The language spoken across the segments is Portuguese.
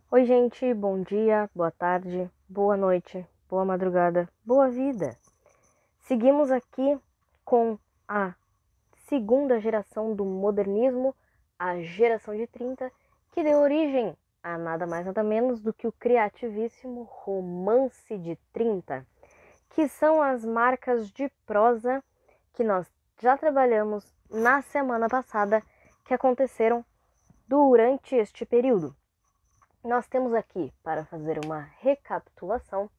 Oi, gente, bom dia, boa tarde, boa noite, boa madrugada, boa vida. Seguimos aqui com a segunda geração do modernismo, a geração de 30, que deu origem a nada mais nada menos do que o criativíssimo Romance de 30, que são as marcas de prosa que nós já trabalhamos na semana passada, que aconteceram durante este período. Nós temos aqui, para fazer uma recapitulação,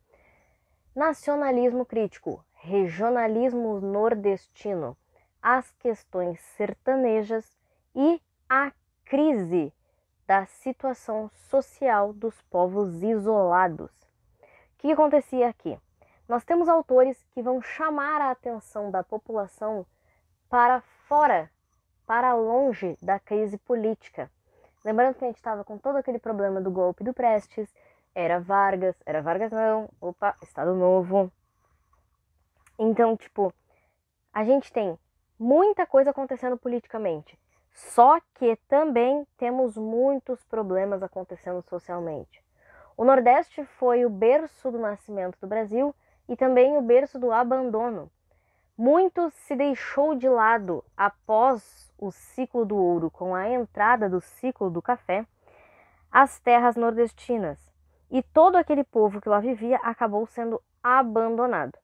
nacionalismo crítico, regionalismo nordestino, as questões sertanejas e a crise da situação social dos povos isolados. O que acontecia aqui? Nós temos autores que vão chamar a atenção da população para fora, para longe da crise política. Lembrando que a gente estava com todo aquele problema do golpe do Prestes, era Vargas não, Estado Novo. Então, a gente tem muita coisa acontecendo politicamente, só que também temos muitos problemas acontecendo socialmente. O Nordeste foi o berço do nascimento do Brasil e também o berço do abandono. Muito se deixou de lado após o ciclo do ouro, com a entrada do ciclo do café, as terras nordestinas. E todo aquele povo que lá vivia acabou sendo abandonado.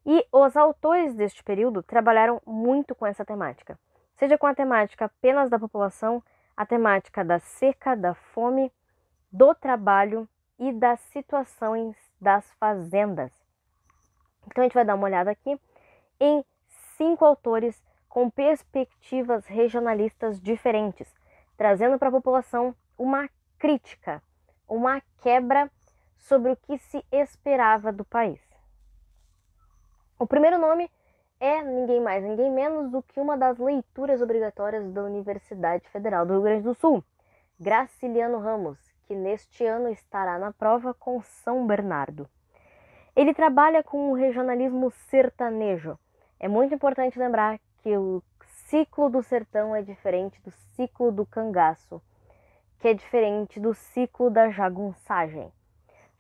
E os autores deste período trabalharam muito com essa temática, seja com a temática apenas da população, a temática da seca, da fome, do trabalho e das situações das fazendas. Então a gente vai dar uma olhada aqui em 5 autores com perspectivas regionalistas diferentes, trazendo para a população uma crítica, uma quebra sobre o que se esperava do país. O primeiro nome é ninguém mais, ninguém menos do que uma das leituras obrigatórias da Universidade Federal do Rio Grande do Sul, Graciliano Ramos, que neste ano estará na prova com São Bernardo. Ele trabalha com o regionalismo sertanejo. É muito importante lembrar que o ciclo do sertão é diferente do ciclo do cangaço, que é diferente do ciclo da jagunçagem.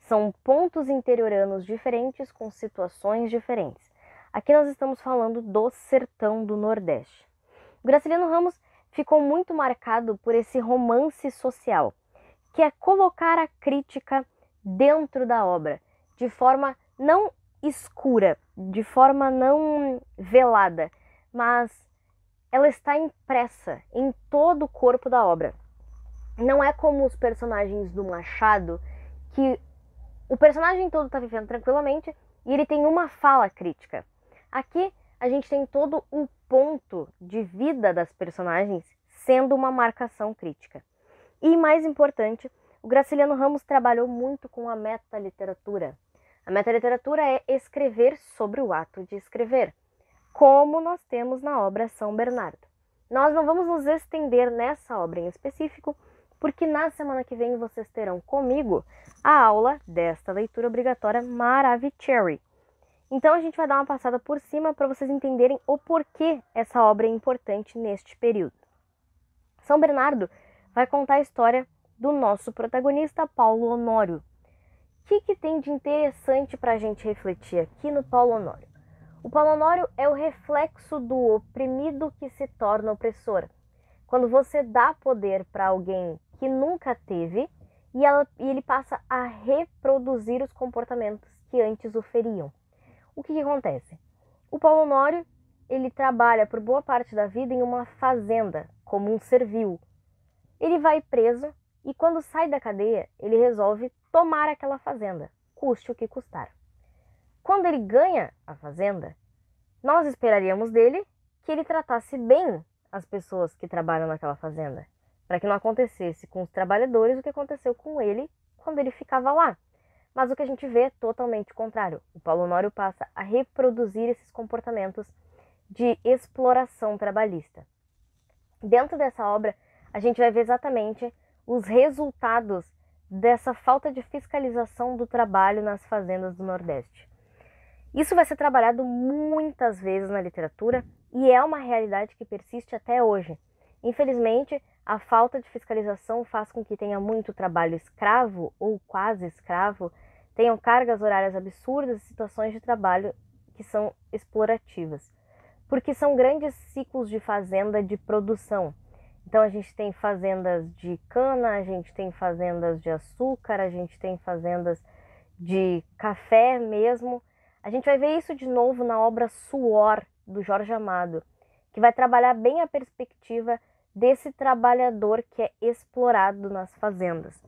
São pontos interioranos diferentes com situações diferentes. Aqui nós estamos falando do sertão do Nordeste. O Graciliano Ramos ficou muito marcado por esse romance social, que é colocar a crítica dentro da obra, de forma não escura, de forma não velada, mas ela está impressa em todo o corpo da obra. Não é como os personagens do Machado, que o personagem todo está vivendo tranquilamente e ele tem uma fala crítica. Aqui a gente tem todo o ponto de vida das personagens sendo uma marcação crítica. E mais importante, o Graciliano Ramos trabalhou muito com a metaliteratura. A metaliteratura é escrever sobre o ato de escrever, como nós temos na obra São Bernardo. Nós não vamos nos estender nessa obra em específico, porque na semana que vem vocês terão comigo a aula desta leitura obrigatória Maravicherry. Então a gente vai dar uma passada por cima para vocês entenderem o porquê essa obra é importante neste período. São Bernardo vai contar a história do nosso protagonista Paulo Honório. O que tem de interessante para a gente refletir aqui no Paulo Honório? O Paulo Honório é o reflexo do oprimido que se torna opressor. Quando você dá poder para alguém que nunca teve e ele passa a reproduzir os comportamentos que antes o feriam. O que acontece? O Paulo Honório, ele trabalha por boa parte da vida em uma fazenda, como um servil. Ele vai preso e quando sai da cadeia, ele resolve tomar aquela fazenda, custe o que custar. Quando ele ganha a fazenda, nós esperaríamos dele que ele tratasse bem as pessoas que trabalham naquela fazenda, para que não acontecesse com os trabalhadores o que aconteceu com ele quando ele ficava lá. Mas o que a gente vê é totalmente o contrário. O Paulo Honório passa a reproduzir esses comportamentos de exploração trabalhista. Dentro dessa obra, a gente vai ver exatamente os resultados dessa falta de fiscalização do trabalho nas fazendas do Nordeste. Isso vai ser trabalhado muitas vezes na literatura e é uma realidade que persiste até hoje. Infelizmente, A falta de fiscalização faz com que tenha muito trabalho escravo ou quase escravo, tenham cargas horárias absurdas e situações de trabalho que são explorativas. Porque são grandes ciclos de fazenda de produção. Então a gente tem fazendas de cana, a gente tem fazendas de açúcar, a gente tem fazendas de café mesmo. A gente vai ver isso de novo na obra Suor, do Jorge Amado, que vai trabalhar bem a perspectiva desse trabalhador que é explorado nas fazendas.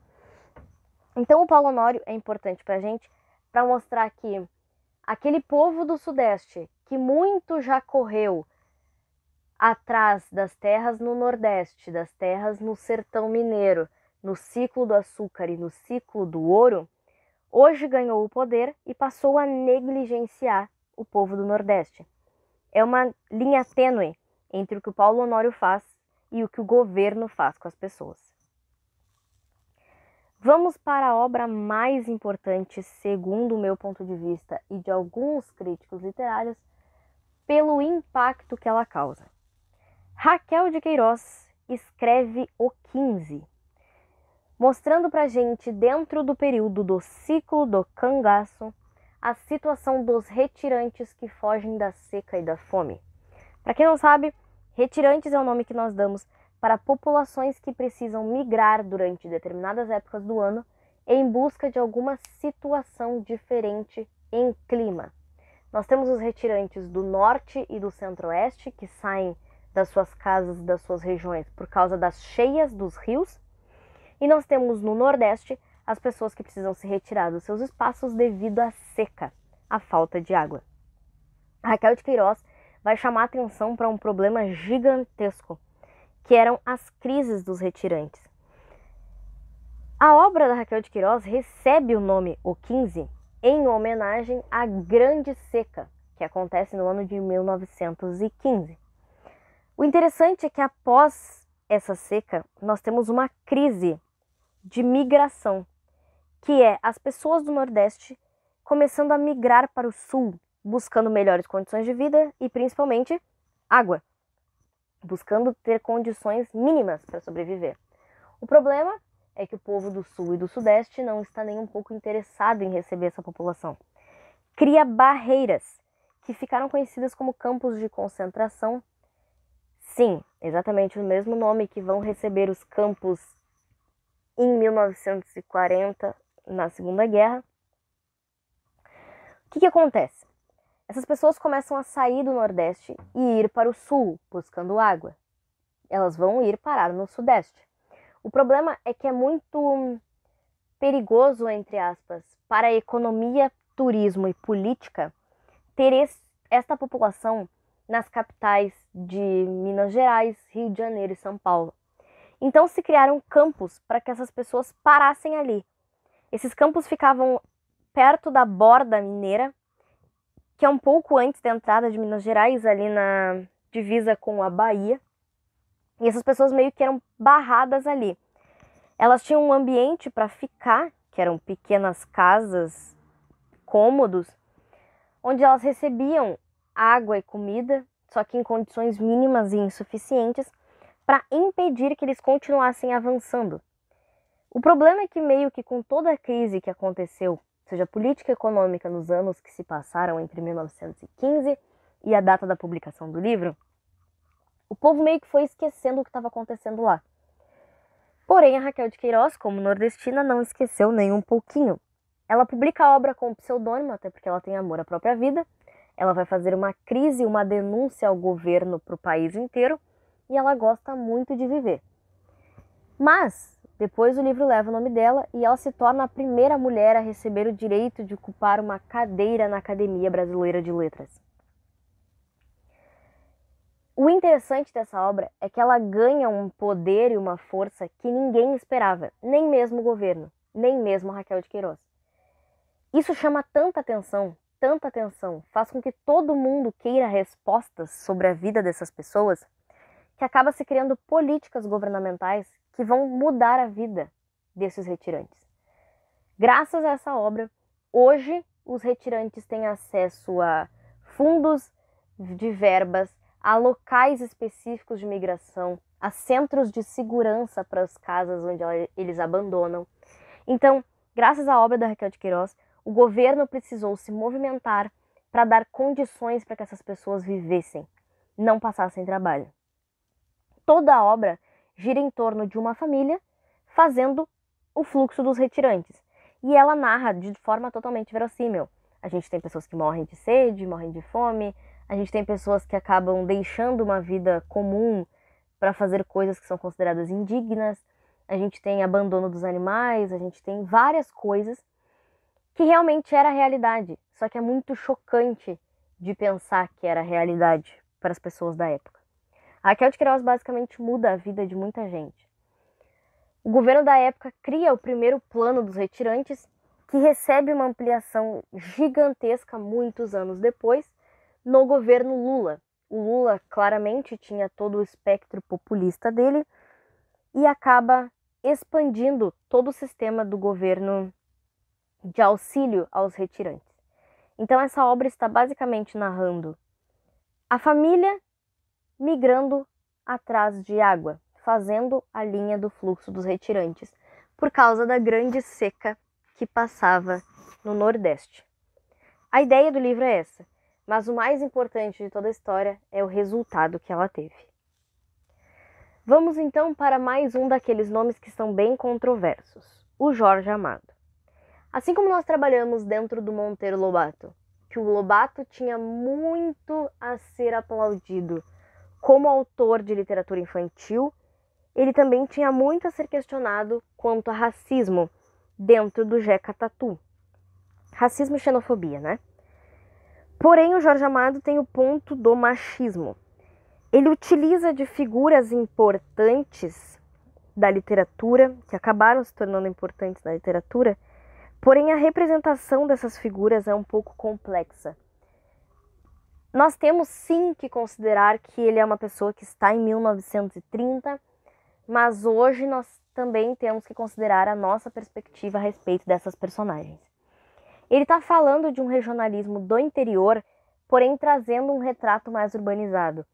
Então o Paulo Honório é importante para a gente para mostrar que aquele povo do Sudeste que muito já correu atrás das terras no Nordeste, das terras no sertão mineiro, no ciclo do açúcar e no ciclo do ouro, hoje ganhou o poder e passou a negligenciar o povo do Nordeste. É uma linha tênue entre o que o Paulo Honório faz e o que o governo faz com as pessoas. Vamos para a obra mais importante, segundo o meu ponto de vista e de alguns críticos literários, pelo impacto que ela causa. Raquel de Queiroz escreve o 15, mostrando pra gente, dentro do período do ciclo do cangaço, a situação dos retirantes que fogem da seca e da fome. Para quem não sabe, retirantes é o nome que nós damos para populações que precisam migrar durante determinadas épocas do ano em busca de alguma situação diferente em clima. Nós temos os retirantes do norte e do centro-oeste que saem das suas casas, das suas regiões por causa das cheias dos rios, e nós temos no nordeste as pessoas que precisam se retirar dos seus espaços devido à seca, à falta de água. Raquel de Queiroz vai chamar atenção para um problema gigantesco, que eram as crises dos retirantes. A obra da Raquel de Queiroz recebe o nome O 15 em homenagem à Grande Seca, que acontece no ano de 1915. O interessante é que após essa seca, nós temos uma crise de migração, que é as pessoas do Nordeste começando a migrar para o Sul, buscando melhores condições de vida e principalmente água, buscando ter condições mínimas para sobreviver. O problema é que o povo do Sul e do Sudeste não está nem um pouco interessado em receber essa população. Cria barreiras, que ficaram conhecidas como campos de concentração. Sim, exatamente o mesmo nome que vão receber os campos em 1940, na Segunda Guerra. O que acontece? Essas pessoas começam a sair do Nordeste e ir para o Sul, buscando água. Elas vão ir parar no Sudeste. O problema é que é muito perigoso, entre aspas, para a economia, turismo e política ter esta população nas capitais de Minas Gerais, Rio de Janeiro e São Paulo. Então se criaram campos para que essas pessoas parassem ali. Esses campos ficavam perto da borda mineira, que é um pouco antes da entrada de Minas Gerais, ali na divisa com a Bahia. E essas pessoas meio que eram barradas ali. Elas tinham um ambiente para ficar, que eram pequenas casas, cômodos, onde elas recebiam água e comida, só que em condições mínimas e insuficientes, para impedir que eles continuassem avançando. O problema é que meio que com toda a crise que aconteceu, seja política e econômica nos anos que se passaram entre 1915 e a data da publicação do livro, o povo meio que foi esquecendo o que estava acontecendo lá. Porém, a Raquel de Queiroz, como nordestina, não esqueceu nem um pouquinho. Ela publica a obra com pseudônimo, até porque ela tem amor à própria vida. Ela vai fazer uma crise, uma denúncia ao governo para o país inteiro, e ela gosta muito de viver. Mas depois o livro leva o nome dela e ela se torna a primeira mulher a receber o direito de ocupar uma cadeira na Academia Brasileira de Letras. O interessante dessa obra é que ela ganha um poder e uma força que ninguém esperava, nem mesmo o governo, nem mesmo Raquel de Queiroz. Isso chama tanta atenção, faz com que todo mundo queira respostas sobre a vida dessas pessoas, que acaba se criando políticas governamentais que vão mudar a vida desses retirantes. Graças a essa obra, hoje os retirantes têm acesso a fundos de verbas, a locais específicos de migração, a centros de segurança para as casas onde eles abandonam. Então, graças à obra da Raquel de Queiroz, o governo precisou se movimentar para dar condições para que essas pessoas vivessem, não passassem trabalho. Toda a obra gira em torno de uma família fazendo o fluxo dos retirantes. E ela narra de forma totalmente verossímil. A gente tem pessoas que morrem de sede, morrem de fome, a gente tem pessoas que acabam deixando uma vida comum para fazer coisas que são consideradas indignas, a gente tem abandono dos animais, a gente tem várias coisas que realmente era a realidade, só que é muito chocante de pensar que era a realidade para as pessoas da época. A Raquel de Queiroz basicamente muda a vida de muita gente. O governo da época cria o primeiro plano dos retirantes, que recebe uma ampliação gigantesca muitos anos depois, no governo Lula. O Lula claramente tinha todo o espectro populista dele e acaba expandindo todo o sistema do governo de auxílio aos retirantes. Então essa obra está basicamente narrando a família migrando atrás de água, fazendo a linha do fluxo dos retirantes, por causa da grande seca que passava no Nordeste. A ideia do livro é essa, mas o mais importante de toda a história é o resultado que ela teve. Vamos então para mais um daqueles nomes que são bem controversos, o Jorge Amado. Assim como nós trabalhamos dentro do Monteiro Lobato, que o Lobato tinha muito a ser aplaudido como autor de literatura infantil, ele também tinha muito a ser questionado quanto a racismo dentro do Jeca Tatu. Racismo e xenofobia, né? Porém, o Jorge Amado tem o ponto do machismo. Ele utiliza de figuras importantes da literatura, que acabaram se tornando importantes na literatura, porém a representação dessas figuras é um pouco complexa. Nós temos sim que considerar que ele é uma pessoa que está em 1930, mas hoje nós também temos que considerar a nossa perspectiva a respeito dessas personagens. Ele está falando de um regionalismo do interior, porém trazendo um retrato mais urbanizado.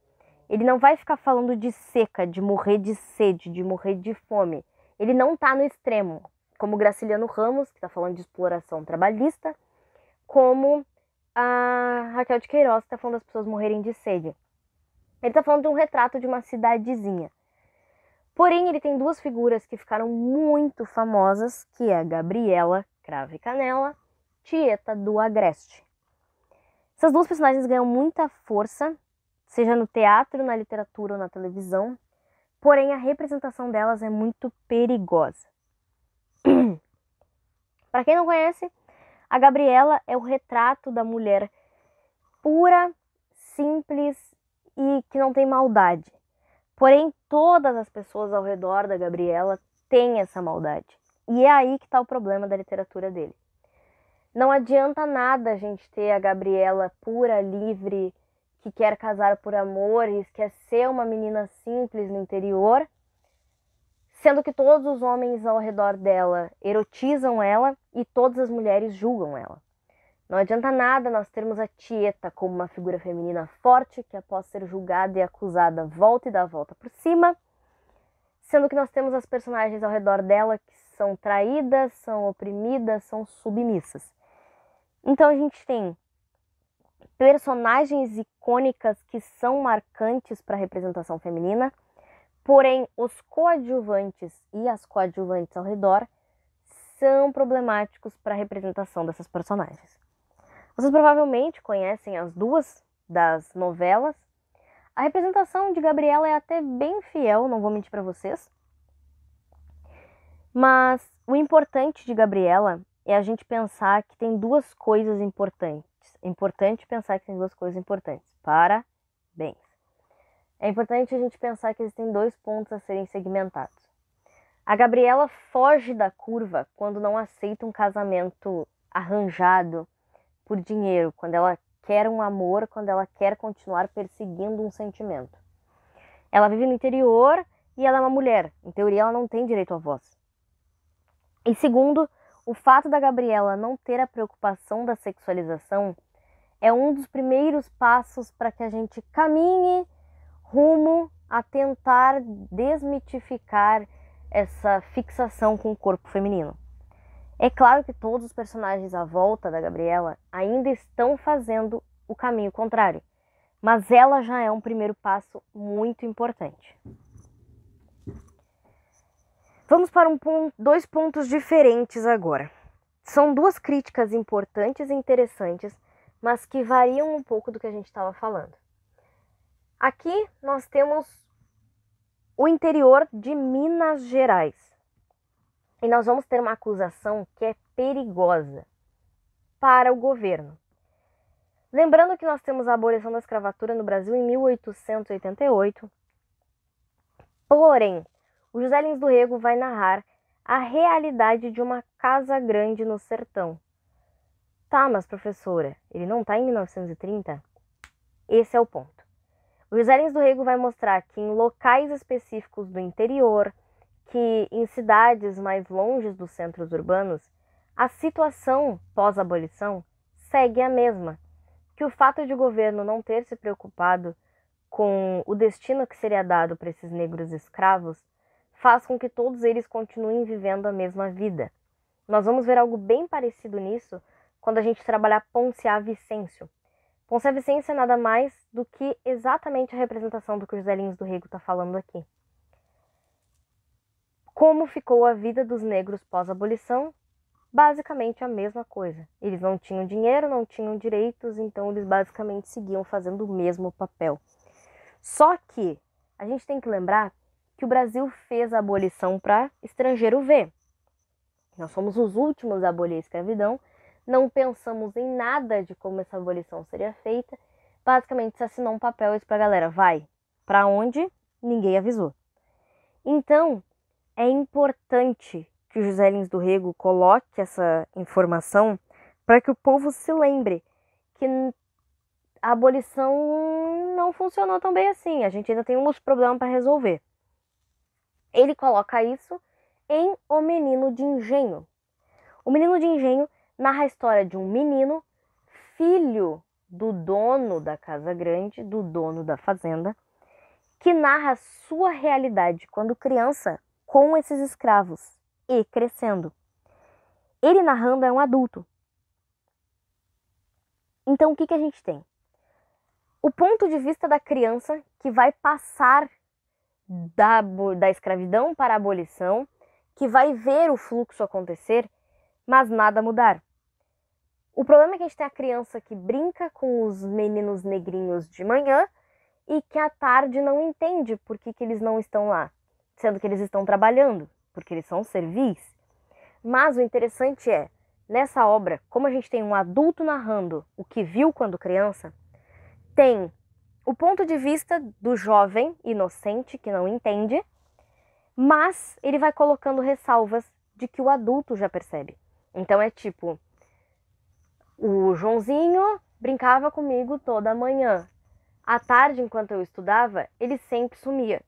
Ele não vai ficar falando de seca, de morrer de sede, de morrer de fome. Ele não está no extremo, como Graciliano Ramos, que está falando de exploração trabalhista, como a Raquel de Queiroz, que está falando das pessoas morrerem de sede. Ele está falando de um retrato de uma cidadezinha. Porém, ele tem duas figuras que ficaram muito famosas, que é a Gabriela, Cravo e Canela, Tieta do Agreste. Essas duas personagens ganham muita força, seja no teatro, na literatura ou na televisão, porém a representação delas é muito perigosa. Para quem não conhece, a Gabriela é o retrato da mulher pura, simples e que não tem maldade. Porém, todas as pessoas ao redor da Gabriela têm essa maldade. E é aí que está o problema da literatura dele. Não adianta nada a gente ter a Gabriela pura, livre, que quer casar por amor e quer ser uma menina simples no interior, sendo que todos os homens ao redor dela erotizam ela e todas as mulheres julgam ela. Não adianta nada nós termos a Tieta como uma figura feminina forte, que após ser julgada e acusada volta e dá a volta por cima, sendo que nós temos as personagens ao redor dela que são traídas, são oprimidas, são submissas. Então a gente tem personagens icônicas que são marcantes para a representação feminina, porém os coadjuvantes e as coadjuvantes ao redor são problemáticos para a representação dessas personagens. Vocês provavelmente conhecem as duas das novelas. A representação de Gabriela é até bem fiel, não vou mentir para vocês. Mas o importante de Gabriela é a gente pensar que tem duas coisas importantes. É importante pensar que tem duas coisas importantes. Parabéns. É importante a gente pensar que existem dois pontos a serem segmentados. A Gabriela foge da curva quando não aceita um casamento arranjado por dinheiro, quando ela quer um amor, quando ela quer continuar perseguindo um sentimento. Ela vive no interior e ela é uma mulher. Em teoria, ela não tem direito à voz. E segundo, o fato da Gabriela não ter a preocupação da sexualização é um dos primeiros passos para que a gente caminhe rumo a tentar desmitificar essa fixação com o corpo feminino. É claro que todos os personagens à volta da Gabriela ainda estão fazendo o caminho contrário, mas ela já é um primeiro passo muito importante. Vamos para dois pontos diferentes agora. São duas críticas importantes e interessantes, mas que variam um pouco do que a gente estava falando. Aqui nós temos o interior de Minas Gerais. E nós vamos ter uma acusação que é perigosa para o governo. Lembrando que nós temos a abolição da escravatura no Brasil em 1888. Porém, o José Lins do Rego vai narrar a realidade de uma casa grande no sertão. Tá, mas professora, ele não está em 1930? Esse é o ponto. O José Lins do Rego vai mostrar que em locais específicos do interior, que em cidades mais longe dos centros urbanos, a situação pós-abolição segue a mesma. Que o fato de o governo não ter se preocupado com o destino que seria dado para esses negros escravos faz com que todos eles continuem vivendo a mesma vida. Nós vamos ver algo bem parecido nisso quando a gente trabalhar Ponciá Vicêncio. Ponciá Vicêncio é nada mais do que exatamente a representação do que o José Lins do Rego está falando aqui. Como ficou a vida dos negros pós-abolição? Basicamente a mesma coisa. Eles não tinham dinheiro, não tinham direitos, então eles basicamente seguiam fazendo o mesmo papel. Só que a gente tem que lembrar que o Brasil fez a abolição para estrangeiro ver. Nós fomos os últimos a abolir a escravidão, não pensamos em nada de como essa abolição seria feita, basicamente se assinou um papel e disse pra galera, vai, pra onde? Ninguém avisou. Então, é importante que o José Lins do Rego coloque essa informação para que o povo se lembre que a abolição não funcionou tão bem assim, a gente ainda tem uns problemas para resolver. Ele coloca isso em O Menino de Engenho. O Menino de Engenho narra a história de um menino, filho do dono da casa grande, do dono da fazenda, que narra a sua realidade quando criança com esses escravos e crescendo. Ele narrando é um adulto. Então o que a gente tem? O ponto de vista da criança que vai passar da escravidão para a abolição, que vai ver o fluxo acontecer, mas nada mudar. O problema é que a gente tem a criança que brinca com os meninos negrinhos de manhã e que à tarde não entende por que eles não estão lá, sendo que eles estão trabalhando, porque eles são servis. Mas o interessante é, nessa obra, como a gente tem um adulto narrando o que viu quando criança, tem o ponto de vista do jovem inocente que não entende, mas ele vai colocando ressalvas de que o adulto já percebe. Então é tipo, o Joãozinho brincava comigo toda manhã. À tarde, enquanto eu estudava, ele sempre sumia.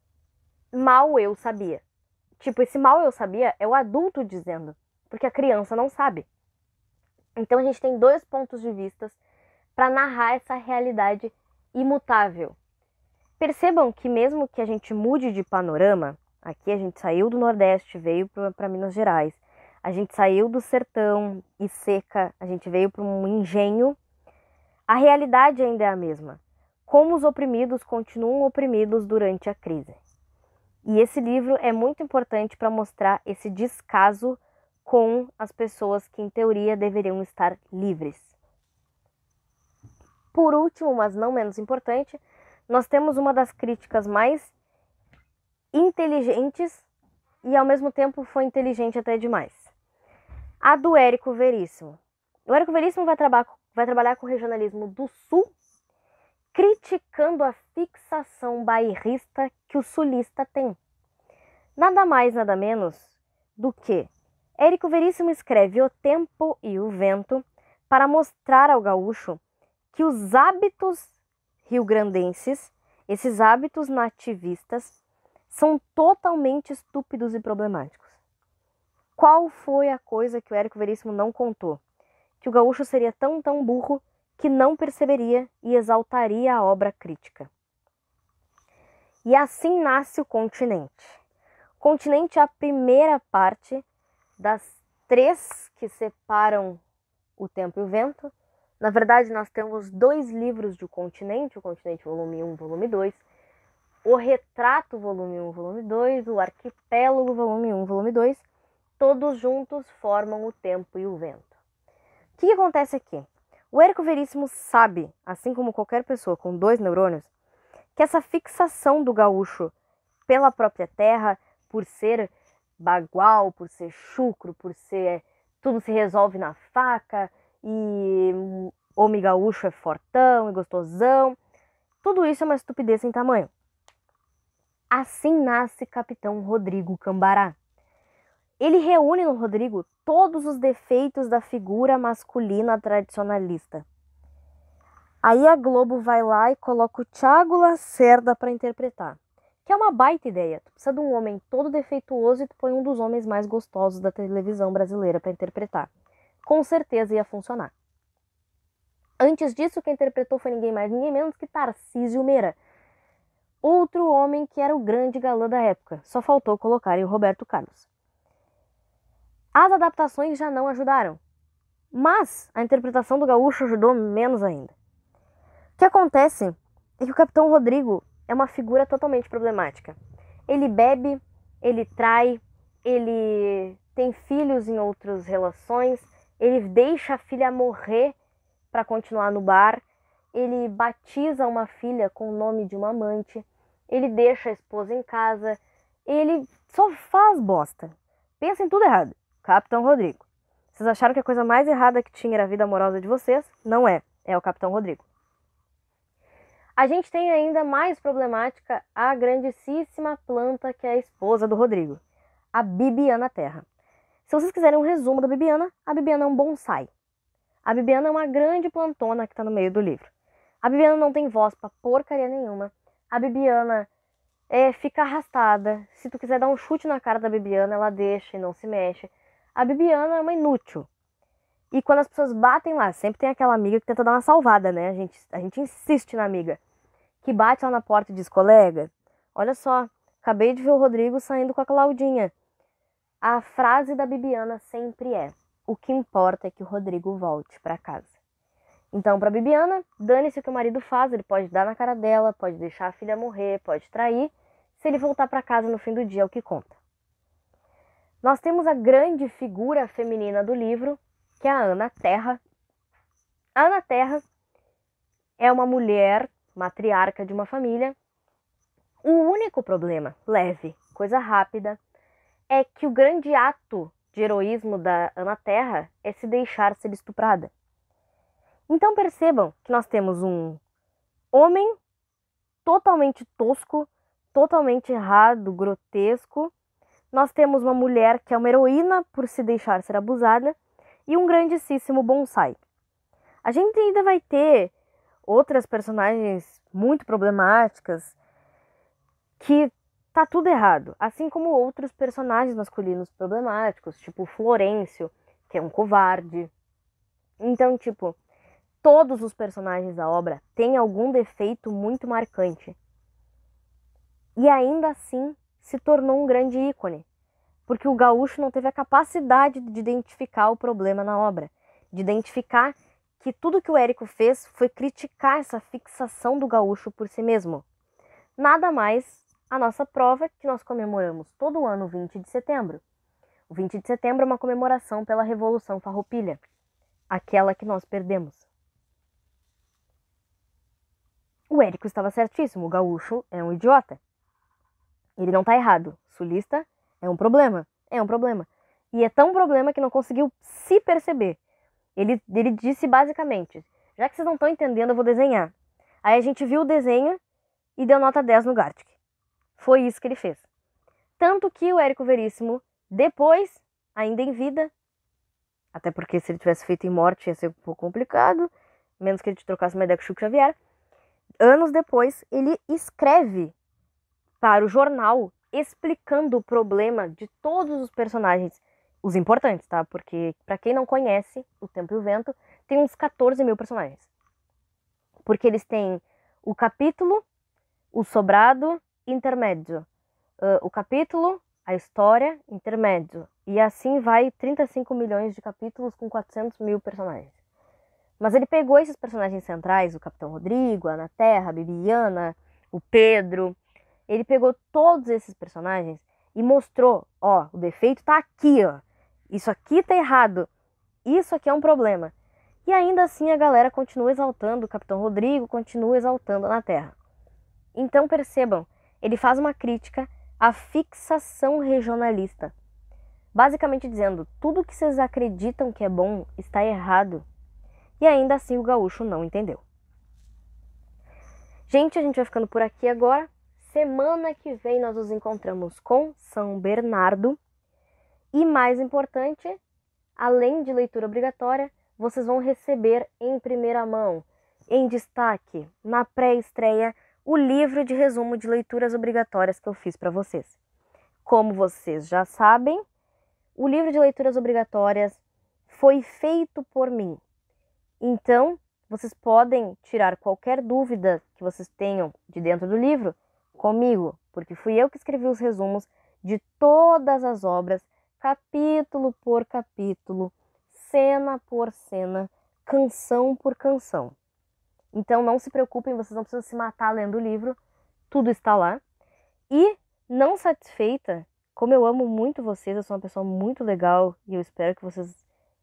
Mal eu sabia. Tipo, esse mal eu sabia é o adulto dizendo, porque a criança não sabe. Então a gente tem dois pontos de vista para narrar essa realidade imutável. Percebam que mesmo que a gente mude de panorama, aqui a gente saiu do Nordeste, veio para Minas Gerais, a gente saiu do sertão e seca, a gente veio para um engenho, a realidade ainda é a mesma. Como os oprimidos continuam oprimidos durante a crise. E esse livro é muito importante para mostrar esse descaso com as pessoas que, em teoria, deveriam estar livres. Por último, mas não menos importante, nós temos uma das críticas mais inteligentes e, ao mesmo tempo, foi inteligente até demais. A do Érico Veríssimo. O Érico Veríssimo vai trabalhar com o regionalismo do Sul, criticando a fixação bairrista que o sulista tem. Nada mais, nada menos do que Érico Veríssimo escreve O Tempo e o Vento para mostrar ao gaúcho que os hábitos riograndenses, esses hábitos nativistas, são totalmente estúpidos e problemáticos. Qual foi a coisa que o Érico Veríssimo não contou? Que o gaúcho seria tão burro que não perceberia e exaltaria a obra crítica. E assim nasce o continente. O continente é a primeira parte das 3 que separam o tempo e o vento. Na verdade, nós temos 2 livros de o Continente volume 1, volume 2, o Retrato, volume 1, volume 2, o Arquipélago, volume 1, volume 2, todos juntos formam o tempo e o vento. O que acontece aqui? O Érico Veríssimo sabe, assim como qualquer pessoa com 2 neurônios, que essa fixação do gaúcho pela própria terra, por ser bagual, por ser chucro, por ser tudo se resolve na faca, e homem gaúcho é fortão e gostosão, tudo isso é uma estupidez sem tamanho. Assim nasce Capitão Rodrigo Cambará. Ele reúne no Rodrigo todos os defeitos da figura masculina tradicionalista. Aí a Globo vai lá e coloca o Thiago Lacerda para interpretar. Que é uma baita ideia. Tu precisa de um homem todo defeituoso e tu põe um dos homens mais gostosos da televisão brasileira para interpretar. Com certeza ia funcionar. Antes disso, quem interpretou foi ninguém mais, ninguém menos que Tarcísio Meira. Outro homem que era o grande galã da época. Só faltou colocarem o Roberto Carlos. As adaptações já não ajudaram. Mas a interpretação do gaúcho ajudou menos ainda. O que acontece é que o Capitão Rodrigo é uma figura totalmente problemática. Ele bebe, ele trai, ele tem filhos em outras relações, ele deixa a filha morrer para continuar no bar, ele batiza uma filha com o nome de uma amante, ele deixa a esposa em casa, ele só faz bosta. Pensa em tudo errado. Capitão Rodrigo. Vocês acharam que a coisa mais errada que tinha era a vida amorosa de vocês? Não é. É o Capitão Rodrigo. A gente tem ainda mais problemática a grandíssima planta que é a esposa do Rodrigo, a Bibiana Terra. Se vocês quiserem um resumo da Bibiana, a Bibiana é um bonsai. A Bibiana é uma grande plantona que está no meio do livro. A Bibiana não tem voz pra porcaria nenhuma. A Bibiana fica arrastada. Se tu quiser dar um chute na cara da Bibiana, ela deixa e não se mexe. A Bibiana é uma inútil. E quando as pessoas batem lá, sempre tem aquela amiga que tenta dar uma salvada, né? A gente insiste na amiga. Que bate lá na porta e diz, colega, olha só, acabei de ver o Rodrigo saindo com a Claudinha. A frase da Bibiana sempre é, o que importa é que o Rodrigo volte para casa. Então, para Bibiana, dane-se o que o marido faz, ele pode dar na cara dela, pode deixar a filha morrer, pode trair. Se ele voltar para casa no fim do dia, é o que conta. Nós temos a grande figura feminina do livro, que é a Ana Terra. A Ana Terra é uma mulher matriarca de uma família. O único problema, leve, coisa rápida, é que o grande ato de heroísmo da Ana Terra é se deixar ser estuprada. Então percebam que nós temos um homem totalmente tosco, totalmente errado, grotesco. Nós temos uma mulher que é uma heroína por se deixar ser abusada e um grandíssimo bonsai. A gente ainda vai ter outras personagens muito problemáticas que tá tudo errado, assim como outros personagens masculinos problemáticos, tipo Florencio, que é um covarde. Então, tipo, todos os personagens da obra têm algum defeito muito marcante. E ainda assim se tornou um grande ícone, porque o gaúcho não teve a capacidade de identificar o problema na obra, de identificar que tudo que o Érico fez foi criticar essa fixação do gaúcho por si mesmo. Nada mais a nossa prova que nós comemoramos todo ano o 20 de setembro. O 20 de setembro é uma comemoração pela Revolução Farroupilha, aquela que nós perdemos. O Érico estava certíssimo, o gaúcho é um idiota. Ele não está errado, sulista é um problema. E é tão problema que não conseguiu se perceber. Ele disse basicamente, já que vocês não estão entendendo, eu vou desenhar. Aí a gente viu o desenho e deu nota 10 no Gartic. Foi isso que ele fez. Tanto que o Érico Veríssimo, depois, ainda em vida, até porque se ele tivesse feito em morte ia ser um pouco complicado, menos que ele trocasse uma ideia com o Chico Xavier, anos depois ele escreve para o jornal explicando o problema de todos os personagens, os importantes, tá? Porque, pra quem não conhece O Tempo e o Vento, tem uns 14 mil personagens. Porque eles têm o capítulo, o sobrado, intermédio. O capítulo, a história, intermédio. E assim vai 35 milhões de capítulos com 400 mil personagens. Mas ele pegou esses personagens centrais, o Capitão Rodrigo, a Ana Terra, a Bibiana, o Pedro. Ele pegou todos esses personagens e mostrou, ó, o defeito tá aqui, ó. Isso aqui tá errado. Isso aqui é um problema. E ainda assim a galera continua exaltando o Capitão Rodrigo, continua exaltando a Ana Terra. Então percebam, ele faz uma crítica à fixação regionalista. Basicamente dizendo, tudo que vocês acreditam que é bom está errado. E ainda assim o gaúcho não entendeu. Gente, a gente vai ficando por aqui agora. Semana que vem nós nos encontramos com São Bernardo. E mais importante, além de leitura obrigatória, vocês vão receber em primeira mão, em destaque, na pré-estreia, o livro de resumo de leituras obrigatórias que eu fiz para vocês. Como vocês já sabem, o livro de leituras obrigatórias foi feito por mim. Então, vocês podem tirar qualquer dúvida que vocês tenham de dentro do livro comigo, porque fui eu que escrevi os resumos de todas as obras, capítulo por capítulo, cena por cena, canção por canção. Então não se preocupem, vocês não precisam se matar lendo o livro, tudo está lá. E, não satisfeita, como eu amo muito vocês, eu sou uma pessoa muito legal e eu espero que vocês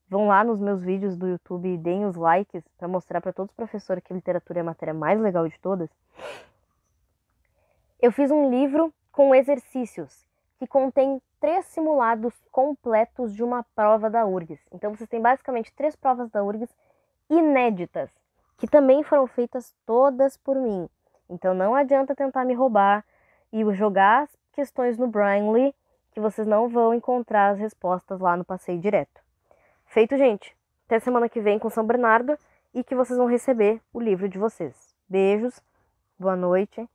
vão lá nos meus vídeos do YouTube e deem os likes para mostrar para todos os professores que literatura é a matéria mais legal de todas. Eu fiz um livro com exercícios que contém 3 simulados completos de uma prova da URGS. Então vocês têm basicamente 3 provas da URGS inéditas, que também foram feitas todas por mim. Então não adianta tentar me roubar e jogar as questões no Brainly, que vocês não vão encontrar as respostas lá no passeio direto. Feito, gente. Até semana que vem com São Bernardo e que vocês vão receber o livro de vocês. Beijos, boa noite,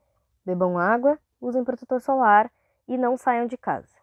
bebam água, usem protetor solar e não saiam de casa.